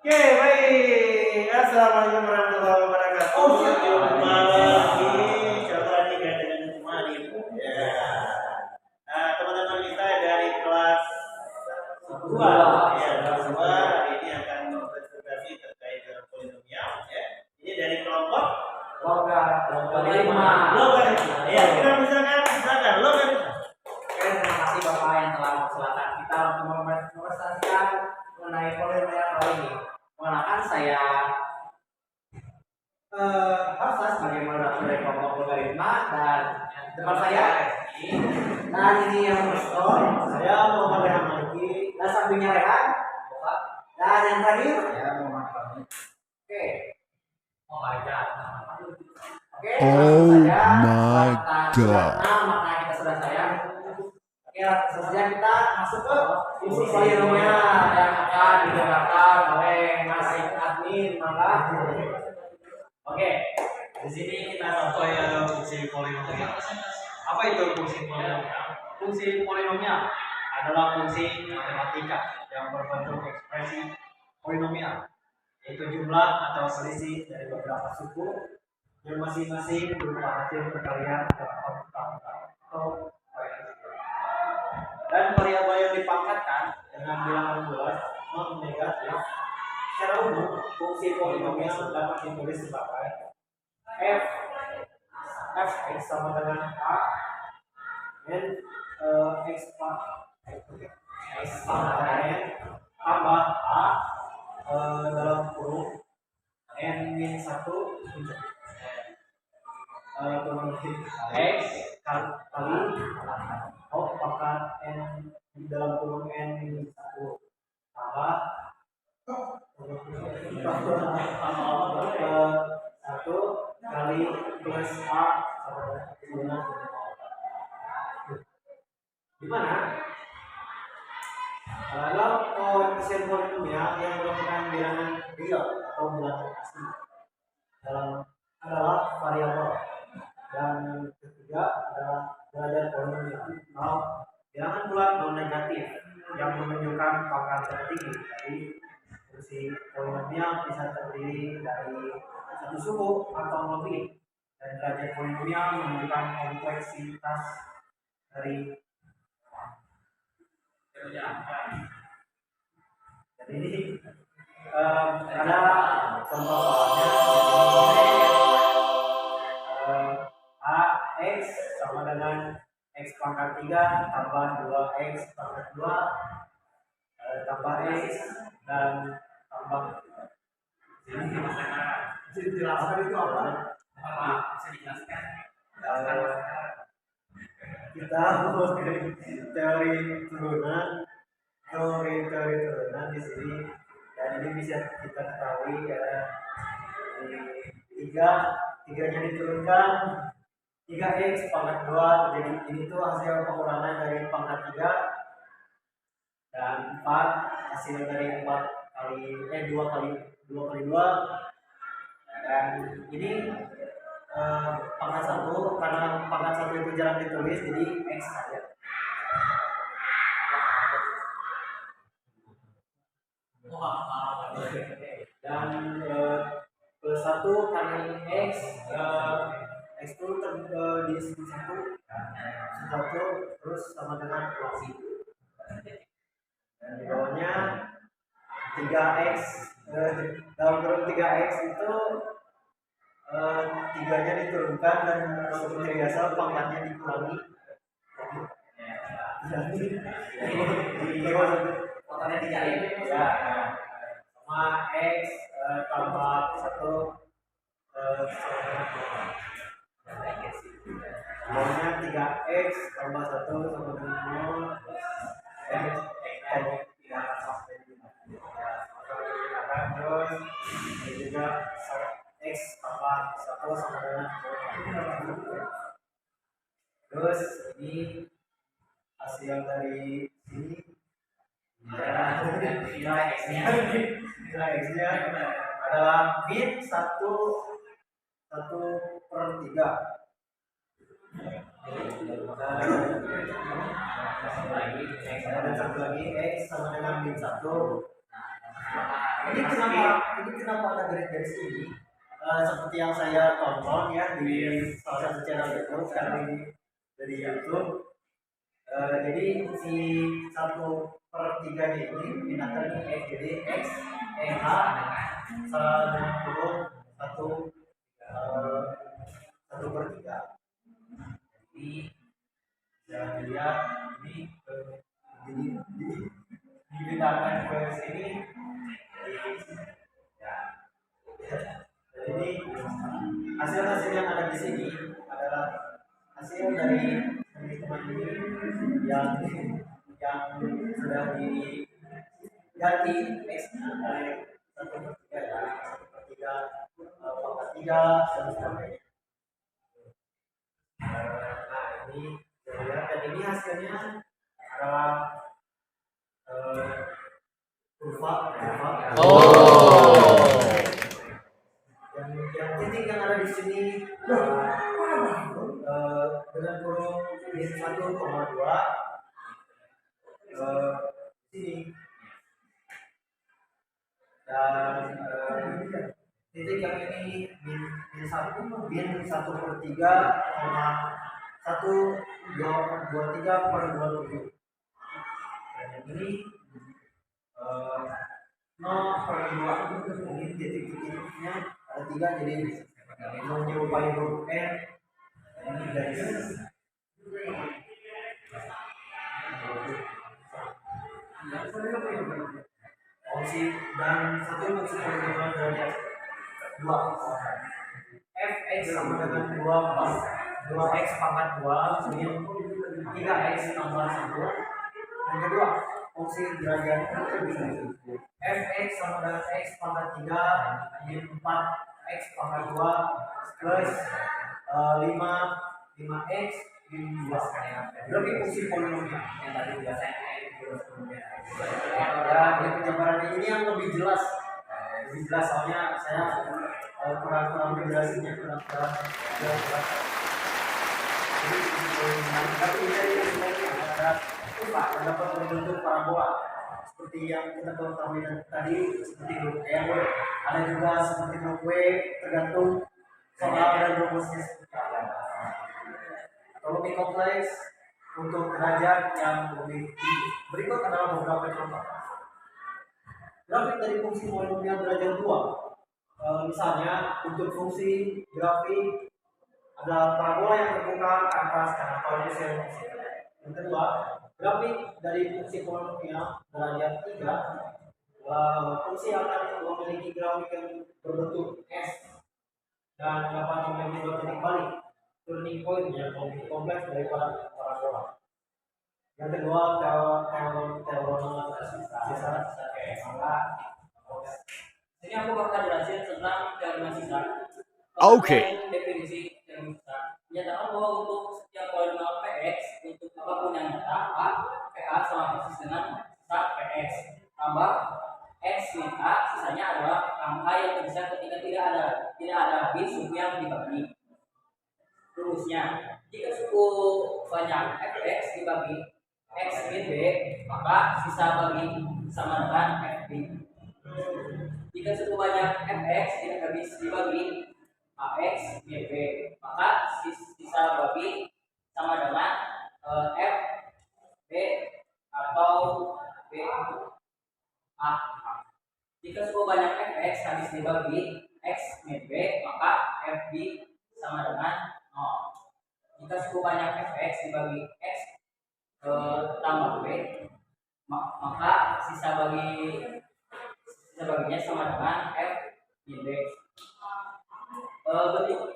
Oke, baik. Assalamualaikum warahmatullahi wabarakatuh. Jumpa lagi, coba nih dengan kemarin. Ya. Nah, teman-teman kita dari kelas 2, ya, kelas 2 hari ini akan mempresentasi terkait dengan polinomial. Ya. Ini dari kelompok logaritma. Ya, kita misalkan logaritma. Oke, terima kasih Bapak yang telah mempersilahkan kita untuk mempresentasikan mengenai polinomial kali ini. Mengenalkan saya Hafsa sebagai moderator dari kelompok logaritma dan teman saya dan ini yang berskor Saya Muhammad Hamdi. dan sampingnya Rehan dan yang terakhir Ya, Muhammad Fahmi. oke. Oh my god. Oke, Oh langsung saja. my God. Makanya kita sudah sayang. Oke, langsung saja kita masuk ke fungsi polinomial yang akan digunakan oleh Mas admin maka. Oke, di sini kita contoh ya fungsi polinomial. Apa itu fungsi polinomial? Fungsi polinomial adalah fungsi matematika yang berbentuk ekspresi polinomial, yaitu jumlah atau selisih dari beberapa suku yang masing-masing berupa hasil perkalian atau dan variabel yang dipangkatkan dengan bilangan bulat non negatif. Secara umum, fungsi polinomial dapat ditulis sebagai f(x) sama dengan a n x pangkat n tambah a dalam kurung n min 1 x kali pangkat n di dalam kurung n min 1 tambah 1 kali plus a sama di mana kalau koefisien polinomial yang merupakan bilangan real atau bilangan asli adalah variabel, dan ketiga adalah derajat polinomial atau bilangan bulat non negatif yang menunjukkan pangkat tertinggi dari fungsi polinomial bisa terdiri dari satu suku atau lebih, dan derajat polinomial menunjukkan kompleksitas dari jadi ini ada contoh soalnya ax sama dengan x pangkat 3 tambah 2x pangkat 2 tambah x dan tambah ini dijelaskan itu apa? Bisa dijelaskan? Kita teori turunan di sini, dan ini bisa kita ketahui ya, tiganya diturunkan 3x pangkat 2, jadi ini tuh hasil pengurangan dari pangkat 3, dan 4 hasil dari 4 kali 2 kali 2 dan ini pangkat 1, karena pangkat 1 itu jarang ditulis jadi x saja. Dan plus 1 kali x itu di sini 1 terus sama dengan plus 1, dan di bawahnya 3x dalam kurung 3x itu tiganya diturunkan dan seperti biasa pangkatnya dikurangi. Totalnya 3 ya, sama x tambah 1 bawahnya 3x tambah 1 sama dengan 0 terus ini juga x tambah 1 sama dengan 0. Terus ini hasil dari sini nilai x-nya adalah min 1/3. Dan satu lagi x sama dengan min 1 Ini kenapa ada garis-garis ini? Seperti yang saya tonton ya di salah satu channel YouTube sekarang ini dari YouTube. Jadi si 1/3 ini binakan ini X, jadi X H dengan kurung 1/3. Jadi bisa dilihat ini dibinakan ke sini. Ya. Jadi hasil yang ada di sini adalah hasil dari teman ini yang sudah diganti X dari 1/3 ya 1/3 pangkat 3 dan sebagainya. Nah ini dan ini hasilnya adalah kurva. Yang titik yang ada di sini dengan kurung min 1,2 sini dan titik yang ini min 1/3,123/27. Dan yang ini 0/2. Ini titik-titiknya ada 3 jadi menyerupai huruf N. Ini garis fungsi dan satu fungsi polinomial derajat 2 fx sama dengan 2x pangkat 2 min 3x tambah 1. Yang kedua fungsi derajat fx sama dengan x pangkat 3 min 4x pangkat 2 plus 5x min 2. Berarti fungsi polinomial yang tadi sudah saya ya, di penjabaran ini yang lebih jelas soalnya saya kurang menjelaskannya kurang jelas. Jadi dapat berbentuk parabola seperti yang kita ketahui tadi, seperti grup M, ada juga seperti grup W, tergantung soal dan rumusnya seperti apa. Atau lebih kompleks untuk derajat yang lebih tinggi. Berikut adalah beberapa contoh. Grafik dari fungsi polinomial derajat 2. Misalnya untuk fungsi grafik adalah parabola yang terbuka ke atas karena koordinasi fungsi. Yang kedua, grafik dari fungsi polinomial derajat 3. Fungsi akan memiliki grafik yang berbentuk S dan dapat memiliki dua titik balik, turning point yang lebih kompleks daripada parabola. Yang kedua, teorema sisa. Ini aku bakal jelasin tentang teorema sisa. Oke. Definisi teorema sisa. Menyatakan bahwa untuk setiap polinomial Px untuk apapun yang nyata, PA sama persis dengan sisa Px tambah x min a, sisanya adalah angka yang terbesar ketika tidak ada lagi suku yang dibagi. Rumusnya, jika suku banyak fx dibagi x min b, maka sisa bagi sama dengan fb. Jika suku banyak fx dibagi ax min b, maka sisa bagi sama dengan fb atau b a. Jika suku banyak fx habis dibagi x min b, maka fb sama dengan 0. Jika suku banyak fx dibagi x tambah b, maka sisa baginya sama dengan f min b. Bentuk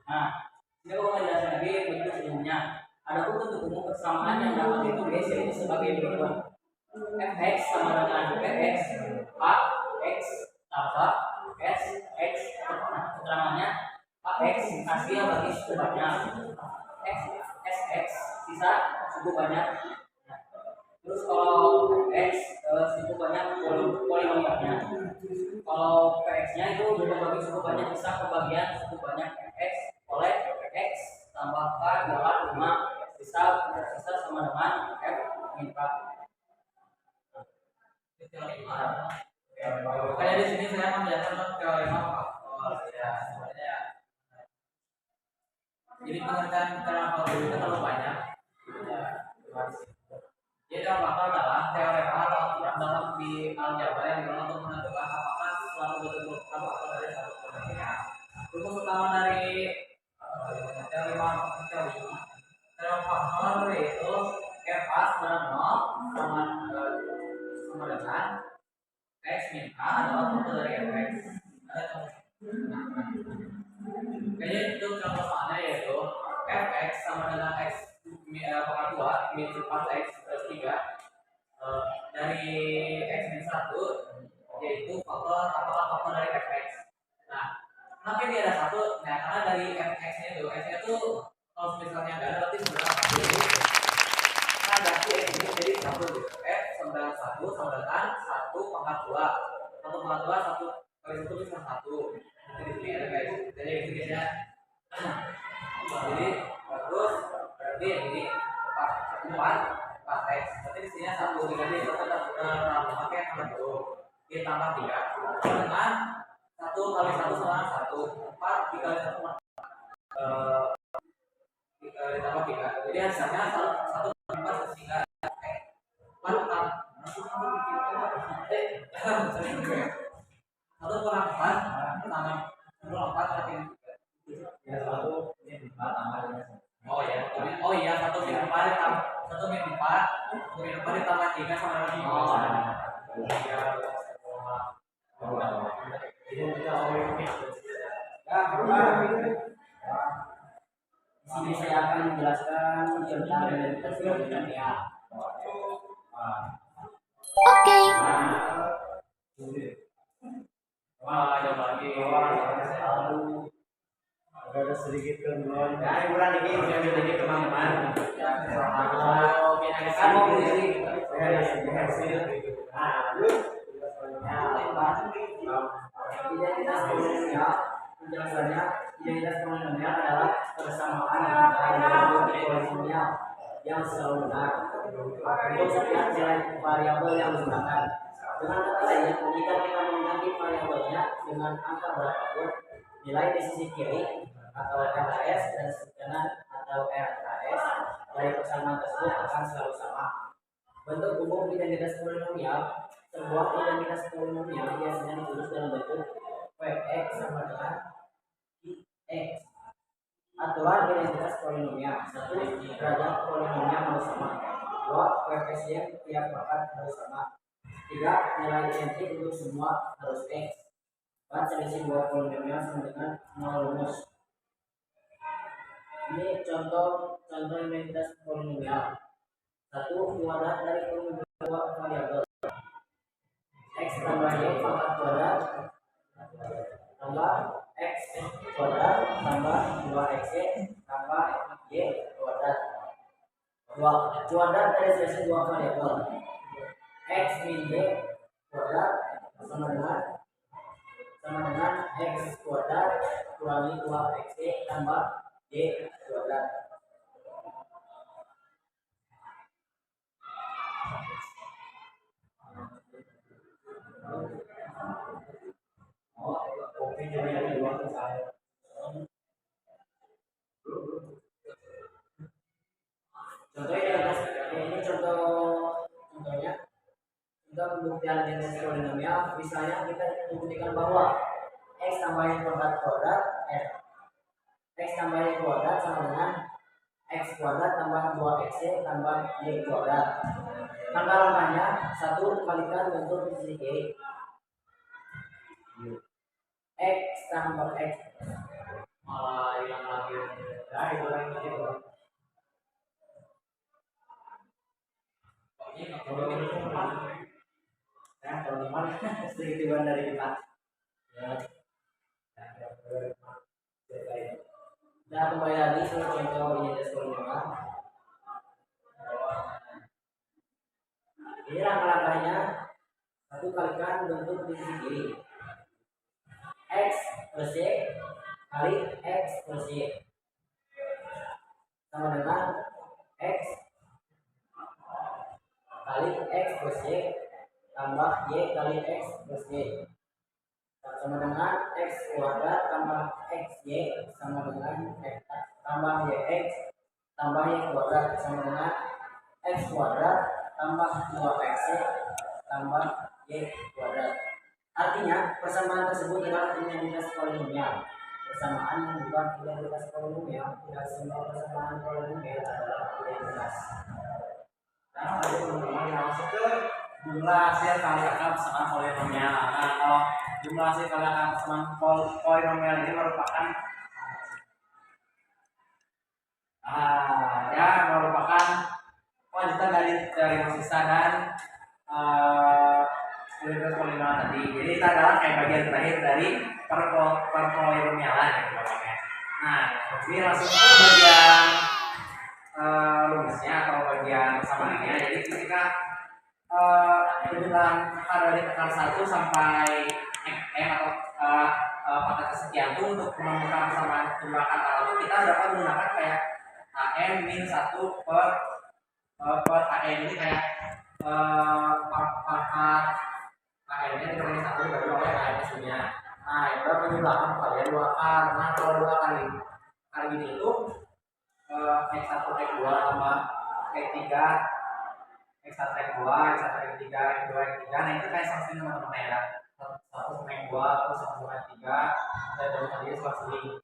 Nah, ini aku akan jelaskan lagi bentuk umumnya. Adapun bentuk umum persamaan yang dapat ditulis yaitu sebagai berikut. Fx sama dengan Fx A x tambah S x. Keterangannya Ax hasil bagi suku banyak, Sx sisa suku banyak. Terus kalau X cukup banyak polinomialnya. Kalau PX-nya itu dibagi cukup banyak bisa kebagian cukup banyak X oleh X tambah K adalah 5 bisa sama dengan F min K. Kayak di sini saya menjelaskan teorema faktor ya sebenarnya. Jadi pengertian teorema faktor itu terlalu banyak. Ya, jadi teorema faktor adalah teorema atau aturan dalam di aljabar yang digunakan untuk menentukan apakah suatu bentuk merupakan faktor dari satu polinomial. Rumus utama dari teorema faktor yaitu f a sama 0 sama dengan x min a adalah faktor dari fx. Kayaknya itu contoh soalnya yaitu fx sama dengan x pangkat 2 min 4x plus 3 dari x min 1 yaitu apakah faktor dari fx. Nah, kenapa ini ada satu? Nah, karena dari fx nya itu x nya itu kalau misalnya nggak ada berarti sudah nah ganti x ini jadi 1 gitu. F sama dengan 1 sama dengan 1 pangkat 2 1 pangkat 2 1 kali 1 bisa 1. Jadi di sini ada guys. Jadi di sini ya. Jadi terus berarti ini 4 x. Berarti di sini 1 diganti pakai pangkat 2 ditambah 3 dengan 1 kali 1 sama 1 4 dikali 1 ditambah 3. Jadi hasilnya 1 4 3 4 1 kurang 4 sama 4 kali 3 oh ya oh iya 1 min 4 ditambah 1 min 4 ditambah 3 sama dengan di sini saya akan menjelaskan tentang identitas polinomial. Oke. Wah, coba lagi. Ada sedikit kebun. Nah, kurang dikit, jangan sedikit teman-teman. Kalau biasa mau di sini. Identitas polinomial penjelasannya identitas polinomial adalah persamaan antara polinomial yang selalu benar untuk setiap nilai variabel yang digunakan. Dengan kata lain, jika kita mengganti variabelnya dengan angka berapapun, nilai di sisi kiri atau RHS dan dengan atau RHS dari persamaan tersebut akan selalu sama. Bentuk umum identitas polinomial. Sebuah identitas polinomial biasanya ditulis dalam bentuk fx sama dengan x. Aturan identitas polinomial. 1. Derajat polinomial harus sama. 2. Koefisien tiap pangkat harus sama. 3. Nilai identik untuk semua harus x. 4. Selisih dua polinomial sama dengan 0 rumus. Ini contoh identitas polinomial. 1. Kuadrat dari polinomial dua variabel x tambah y pangkat kuadrat tambah x kuadrat tambah 2x tambah y kuadrat. Kuadrat dari selisih dua variabel x min y kuadrat sama dengan x kuadrat kurangi 2x tambah y kuadrat. Contohnya ini contohnya untuk pembuktian identitas polinomial, misalnya kita membuktikan bahwa x tambah y kuadrat x tambah y kuadrat sama dengan x kuadrat tambah 2x tambah y kuadrat. Langkah-langkahnya: 1. Kalikan bentuk di sisi kiri x tambah x malah hilang lagi. Nah, itu lagi gitu. Nah, teman-teman, sedikit dari kita. Ya. Nah, kembali lagi ke contoh identitas polinomial. Jadi langkah-langkahnya satu kalikan bentuk di sisi kiri x plus y kali x plus y sama dengan x kali x plus y tambah y kali x plus y sama dengan x kuadrat tambah xy sama dengan x tambah yx tambah y kuadrat sama dengan x kuadrat tambah 2xy tambah y kuadrat. Artinya persamaan tersebut adalah identitas polinomial. Persamaan yang bukan identitas polinomial tidak semua persamaan polinomial adalah identitas. Nah, lalu teman-teman kita masuk ke jumlah hasil kali akar persamaan polinomial. Nah, kalau jumlah hasil kali akar persamaan polinomial ini merupakan merupakan lanjutan dari sisa dan polinomial tadi. Jadi itu adalah kayak bagian terakhir dari perpolinomialan gitu namanya. Nah, ini langsung ke bagian rumusnya atau bagian persamaannya. Jadi ketika penjumlahan akar dari akar 1 sampai m atau pada kesekian itu untuk menemukan persamaan jumlah akar itu kita dapat menggunakan kayak am min 1 per am. Ini kayak pangkat am-nya dibagi 1 dibagi oleh am-nya. Nah, itu penjumlahan kalian 2 akar. Nah, kalau 2 kali gini itu x1 x2 tambah x3 x1 x2 x1 x3 x2 x3. Nah, itu kayak selang teman-teman ya. 1 sama x2 terus 1 sama x3 dan tadi selang.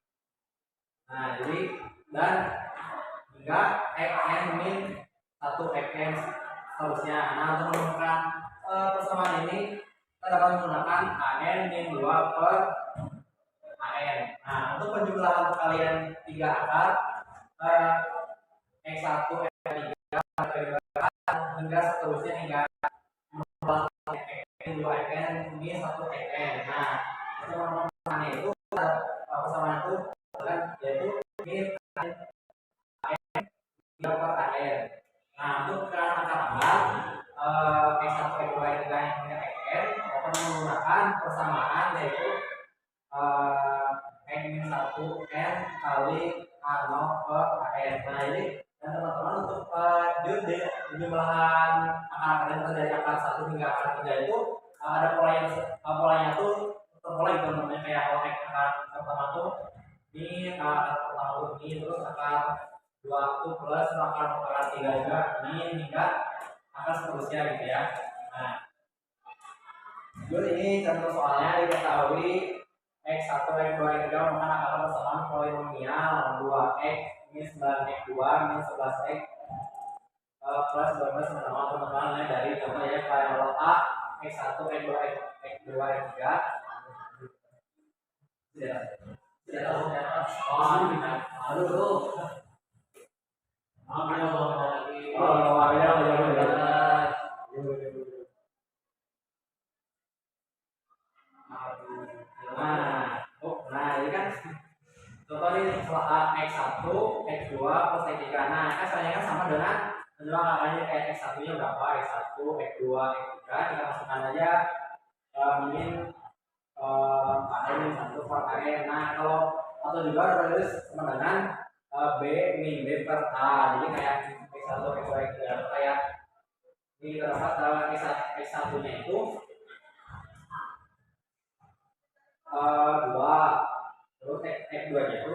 Nah, jadi dan hingga xn min 1 xn seterusnya. Nah, untuk menemukan persamaan ini kita dapat menggunakan an min 2 per an. Nah, untuk penjumlahan kalian 3 akar x1 x3 hingga seterusnya hingga x2 xn min 1 xn. Nah, persamaan itu persamaan itu yaitu min an 3 per an. Nah, untuk akar x1 x2 x3 hingga xn dapat menggunakan persamaan yaitu n min 1 n kali a0 per an. Nah, ini dan teman-teman untuk jumlahan akar dari akar 1 hingga akar 3 itu ada polanya tuh terpola gitu namanya, kayak kalau akar pertama tuh ini akar pertama tuh ini, terus akar 2 tuh plus akar 3 juga ini hingga akar seterusnya gitu ya. Nah, ini contoh soalnya diketahui x1 x2 x3 merupakan akar persamaan polinomial 2x min 9x2 min 11x plus 12 teman-teman dari contoh ya kalau a x1 x2 x2 x3 tidak tahu Nah, ini kan contoh ini x1, x2 plus x3. Nah, hasilnya kan sama dengan angkanya kayak x1 nya berapa, x1, x2, x3. Kita masukkan aja min min 1 per an. Nah, kalau atau juga terus sama dengan b min b per a. Jadi kayak x1, x2, x3 kayak ini kita dapat x1 nya itu 2, terus x2 nya itu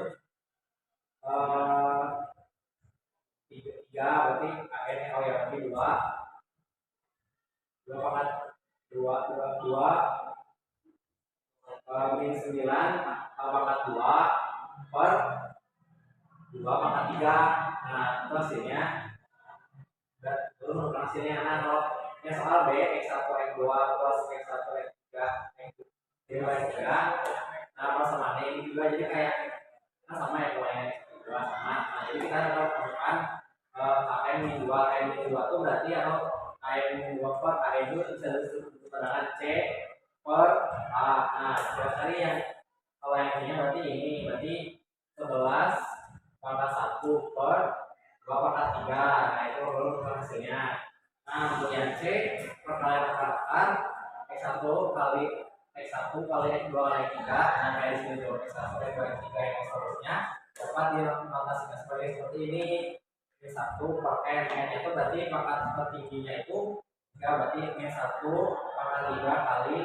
3, berarti an nya berarti 2 pangkat 2 min 9 pangkat 2 per 2 pangkat 3. Nah, itu hasilnya. Dan itu menurut hasilnya. Nah, kalau yang soal B x1 x2 plus x1 x3 x2 x3. Nah, persamaannya ini juga jadi kayak kan sama ya kalau yang x2 sama. Nah, jadi kita dapat menemukan an min 2 itu berarti atau an min 2 per an itu bisa disebut dengan c per a. Nah, tadi yang kalau yang ini berarti 11 pangkat 1 per 2 pangkat 3. Nah, itu baru hasilnya. Nah, untuk yang C perkalian akar X1 kali X1 kali X2 kali X3 dengan kayak sini tuh X1 kali X2 X3 yang seterusnya dapat dinotasikan sebagai seperti ini. X1 per N itu berarti pangkat tertingginya itu enggak, berarti X1 pangkat 3 kali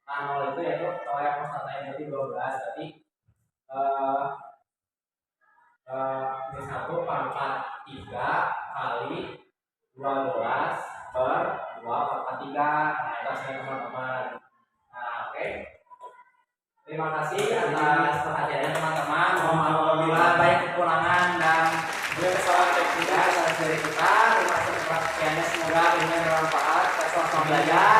A0 itu yaitu kalau yang konstantanya berarti 12, berarti X1 pangkat 3 kali 12 per 2 pangkat 3. Nah, itu hasilnya teman-teman. Nah, oke. Terima kasih atas perhatiannya teman-teman. Mohon maaf apabila banyak kekurangan dan juga kesalahan teknis dari kita. Terima kasih atas perhatiannya. Semoga ini bermanfaat. Selamat belajar.